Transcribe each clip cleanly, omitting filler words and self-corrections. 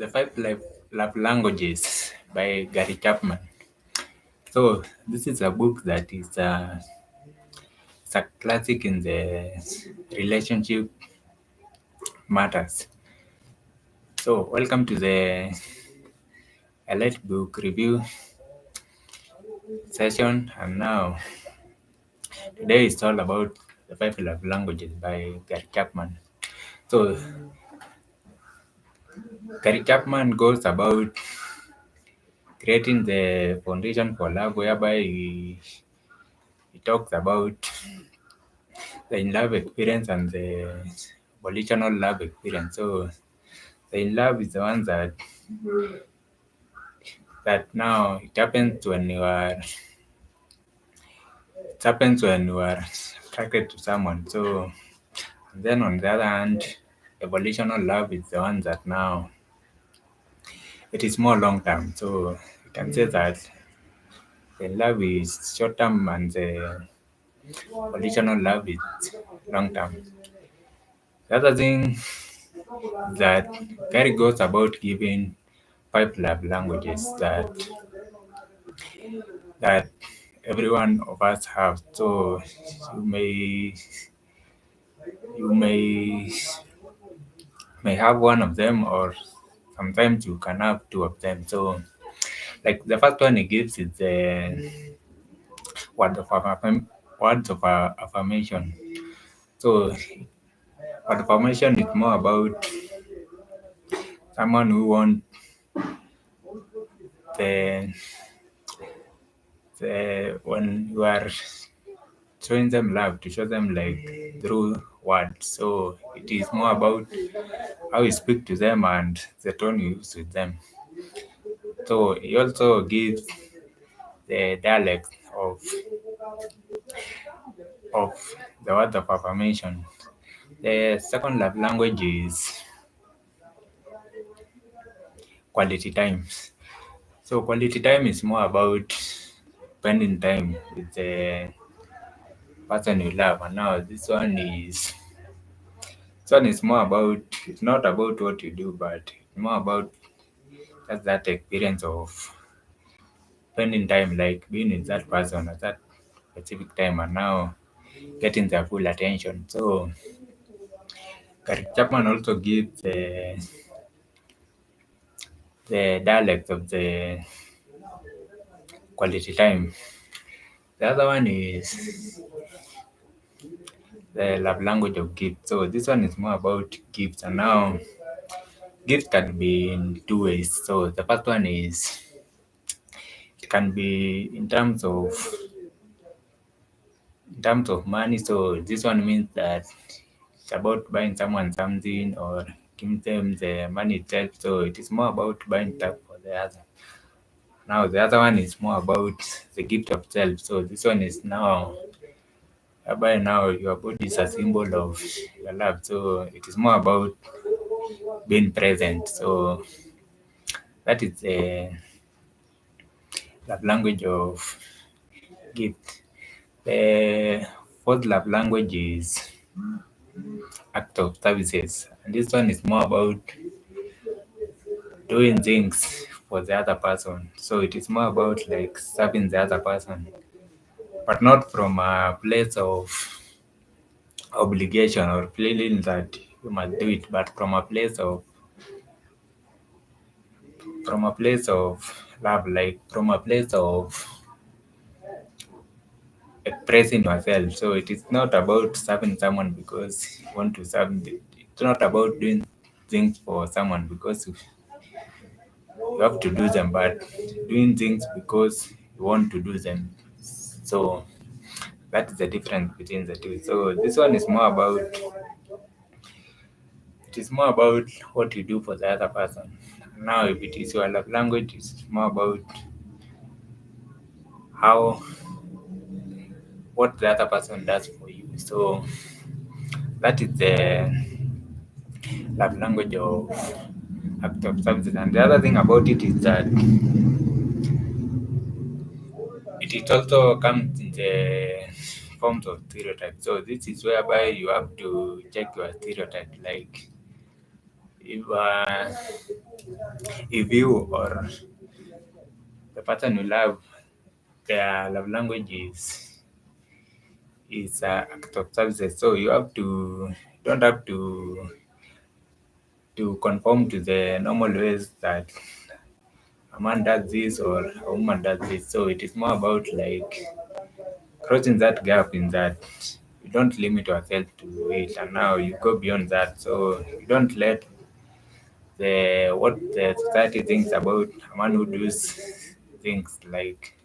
The Five Love Languages by Gary Chapman. So this is a book that is it's a classic in the relationship matters. So welcome to the Elite Book Review session, and now today is all about the Five Love Languages by Gary Chapman. So Gary Chapman goes about creating the foundation for love, whereby he talks about the in love experience and the volitional love experience. So the in love is the one that now it happens when you are attracted to someone. So and then on the other hand, the volitional love is the one that now it is more long term. So you can say that the love is short term and the volitional love is long term. The other thing that Gary goes about giving five love languages that every one of us have. So you may you may have one of them, or sometimes you can have two of them. So like the first one he gives is the word of words of affirmation. So word of affirmation is more about someone who wants the when you are showing them love, to show them like through words. So it is more about how you speak to them and the tone you use with them. So he also gives the dialect of the word of affirmation. The second love language is quality time. So quality time is more about spending time with the person you love. And now this one is more about, it's not about what you do, but it's more about just that experience of spending time, like being with that person at that specific time and now getting their full attention. So Gary Chapman also gives the dialect of the quality time. The other one is the love language of gifts. So this one is more about gifts, and now gifts can be in two ways. So the first one is it can be in terms of money. So this one means that it's about buying someone something or giving them the money itself. So it is more about buying stuff for the other. Now the other one is more about the gift of self. So this one is now whereby now your body is a symbol of your love. So it is more about being present. So that is the love language of gift. The fourth love language is act of services. And this one is more about doing things for the other person. So it is more about like serving the other person, but not from a place of obligation or feeling that you must do it, but from a place of love, like from a place of expressing yourself. So it is not about serving someone because you want to serve. It's not about doing things for someone because you have to do them, but doing things because you want to do them. So that is the difference between the two. So this one is more about, it is more about what you do for the other person. Now if it is your love language, it's more about how what the other person does for you. So that is the love language of act of services. And the other thing about it is that it also comes in the forms of stereotypes. So this is whereby you have to check your stereotype. Like if you or the person you love, their love language is act of services. So you have to don't have to conform to the normal ways that a man does this or a woman does this. So it is more about like crossing that gap in that you don't limit yourself to it, and now you go beyond that. So you don't let the what the society thinks about a man who does things like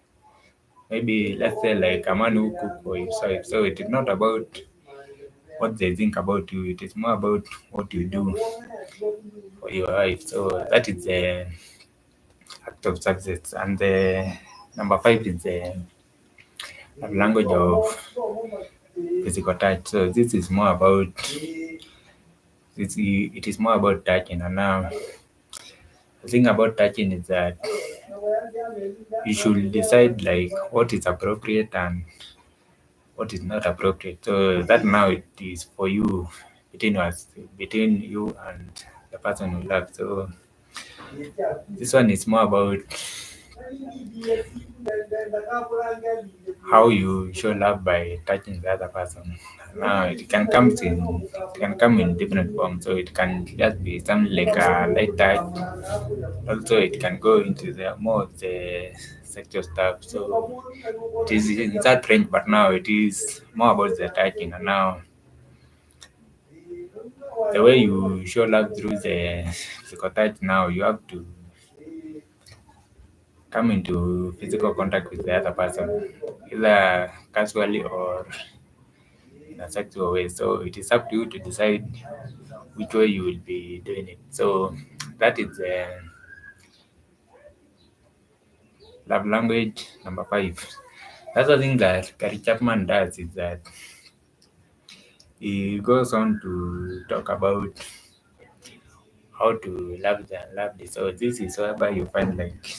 maybe let's say like a man who cook for himself. So it is not about what they think about you. It is more about what you do for your wife. So that is the act of success. And the number five is the language of physical touch. So this is more about it is more about touching. And now the thing about touching is that you should decide like what is appropriate and what is not appropriate. So that now it is for you between you and the person you love. So this one is more about how you show love by touching the other person. Now it can come in different forms. So it can just be something like a light touch. Also, it can go into the more of the sexual stuff. So it is in that range, but now it is more about the touching. And now the way you show love through the physical touch, now you have to come into physical contact with the other person, either casually or in a sexual way. So it is up to you to decide which way you will be doing it. So that is love language number five. That's the thing that Gary Chapman does is that he goes on to talk about how to love the unloved. So this is whereby you find like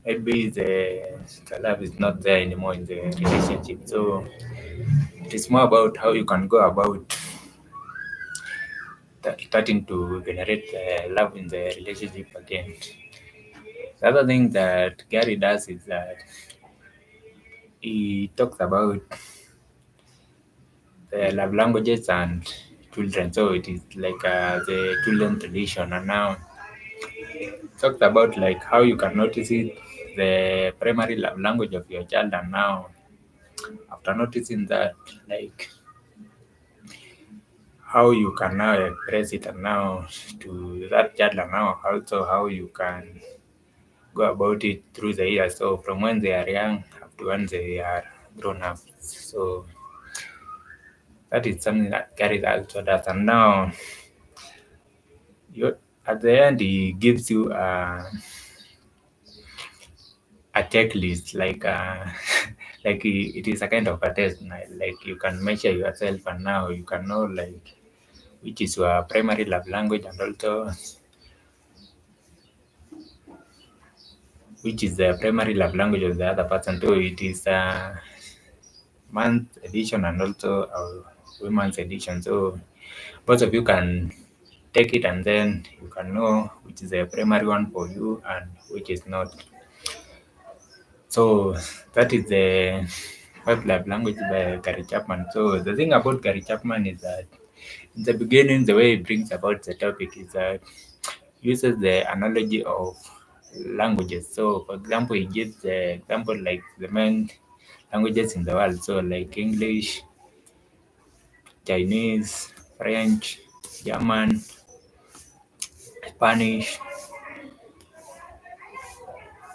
maybe the love is not there anymore in the relationship. So it is more about how you can go about starting to generate love in the relationship again. The other thing that Gary does is that he talks about the love languages and children. So it is like the children tradition, and now talked about like how you can notice it, the primary love language of your child, and now after noticing that, like how you can now express it, and now to that child, and now also how you can go about it through the years. So from when they are young up to when they are grown up. So that is something that carries also does. And now you at the end he gives you a checklist like like it is a kind of a test like you can measure yourself, and now you can know like which is your primary love language, and also which is the primary love language of the other person too. It is a month edition and also a women's edition. So both of you can take it, and then you can know which is the primary one for you and which is not. So that is the five love language by Gary Chapman. So the thing about Gary Chapman is that in the beginning, the way he brings about the topic is that he uses the analogy of languages. So for example, he gives the example like the main languages in the world. So like English, Chinese, French, German, Spanish,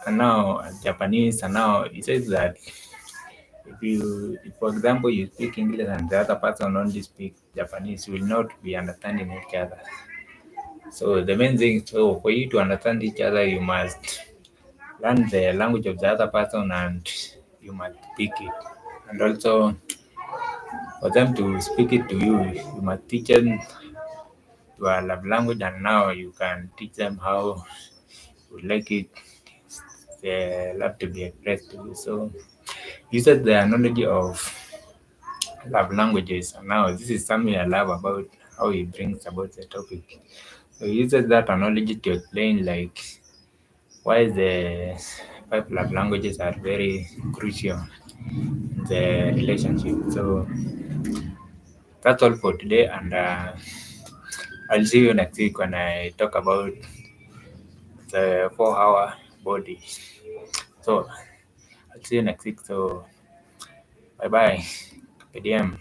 and now Japanese. And now he says that if for example, you speak English and the other person only speaks Japanese, you will not be understanding each other. So the main thing, so for you to understand each other, you must learn the language of the other person and you must speak it. And also, for them to speak it to you, you must teach them your love language, and now you can teach them how you like it, the love to be expressed to you. So, you said the analogy of love languages. And now this is something I love about how he brings about the topic. So he uses that analogy to explain like why the five love languages are very crucial in the relationship. So that's all for today, and I'll see you next week when I talk about the 4 hour body. So I'll see you next week. So bye bye. PDM.